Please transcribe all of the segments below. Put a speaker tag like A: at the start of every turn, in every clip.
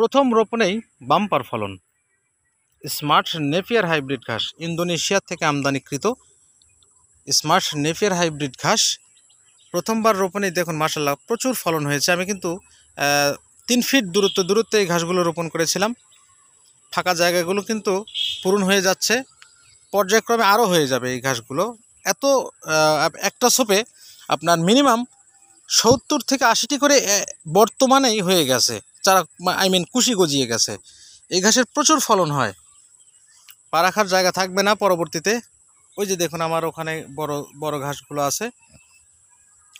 A: প্রথম রোপণেই বাম্পার ফলন। Smart Napier hybrid ঘাস, ইন্দোনেশিয়া থেকে আমদানিকৃত স্মার্ট নেপিয়ার হাইব্রিড ঘাস প্রথমবার রোপণেই দেখুন মাশাআল্লাহ প্রচুর ফলন হয়েছে। আমি কিন্তু 3 ফিট দূরত্বে এই ঘাসগুলো রোপণ করেছিলাম। ফাঁকা জায়গাগুলো কিন্তু পূরণ হয়ে যাচ্ছে, পর্যায়ক্রমে আরও হয়ে যাবে এই ঘাসগুলো। এত একটা সোপে আপনার মিনিমাম 70 থেকে 80টি করে বর্তমানেই হয়ে গেছে, চারা কুশি গজিয়ে গেছে। এই ঘাসের প্রচুর ফলন হয়, পা রাখার জায়গা থাকবে না পরবর্তীতে। ওই যে দেখুন আমার ওখানে বড় বড় ঘাসগুলো আছে।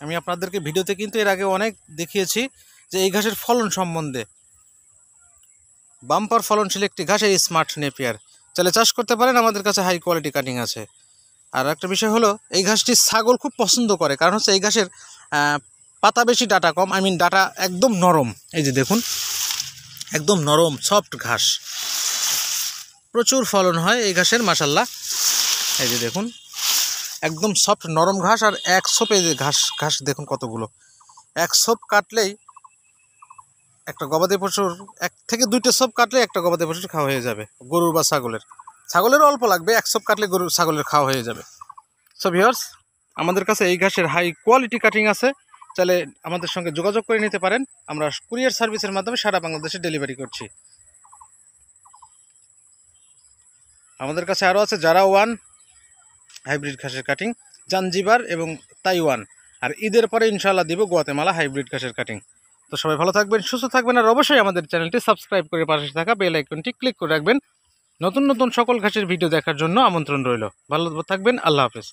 A: আমি আপনাদেরকে ভিডিওতে কিন্তু এর আগে অনেক দেখিয়েছি যে এই ঘাসের ফলন সম্বন্ধে। বাম্পার ফলনশীল একটি ঘাস এই স্মার্ট নেপিয়ার, চাইলে চাষ করতে পারেন। আমাদের কাছে হাই কোয়ালিটি কাটিং আছে। আর একটা বিষয় হলো এই ঘাসটি ছাগল খুব পছন্দ করে, কারণ হচ্ছে এই ঘাসের পাতা বেশি, ডাটা কম। ডাটা একদম নরম। এই যে দেখুন একদম নরম সফট ঘাস, প্রচুর ফলন হয় এই ঘাসের মাশাআল্লাহ। এই যে দেখুন একদম সফট নরম ঘাস। আর এক সোপে যে ঘাস দেখুন কতগুলো, এক সোপ কাটলেই একটা গবাদি পশুর, 1 থেকে 2টা সোপ কাটলেই একটা গবাদি পশুর খাওয়া হয়ে যাবে, গরুর বা ছাগলেরও অল্প লাগবে, 1 সোপ কাটলে ছাগলের খাওয়া হয়ে যাবে। সো ভিউয়ার্স, আমাদের কাছে এই ঘাসের হাই কোয়ালিটি কাটিং আছে, চাইলে আমাদের সঙ্গে যোগাযোগ করে নিতে পারেন। আমরা কুরিয়ার সার্ভিসের মাধ্যমে সারা বাংলাদেশে ডেলিভারি করছি। আমাদের কাছে আরও আছে জারা 1 হাইব্রিড ঘাসের কাটিং, জাঞ্জিবার এবং তাইওয়ান। আর ঈদের পরে ইনশাআল্লাহ দিব গুয়াতেমালা হাইব্রিড ঘাসের কাটিং। তো সবাই ভালো থাকবেন, সুস্থ থাকবেন। আর অবশ্যই আমাদের চ্যানেলটি সাবস্ক্রাইব করে পাশে থাকা বেল আইকনটি ক্লিক করে রাখবেন। নতুন নতুন সকল ঘাসের ভিডিও দেখার জন্য আমন্ত্রণ রইল। ভালো থাকবেন, আল্লাহ হাফেজ।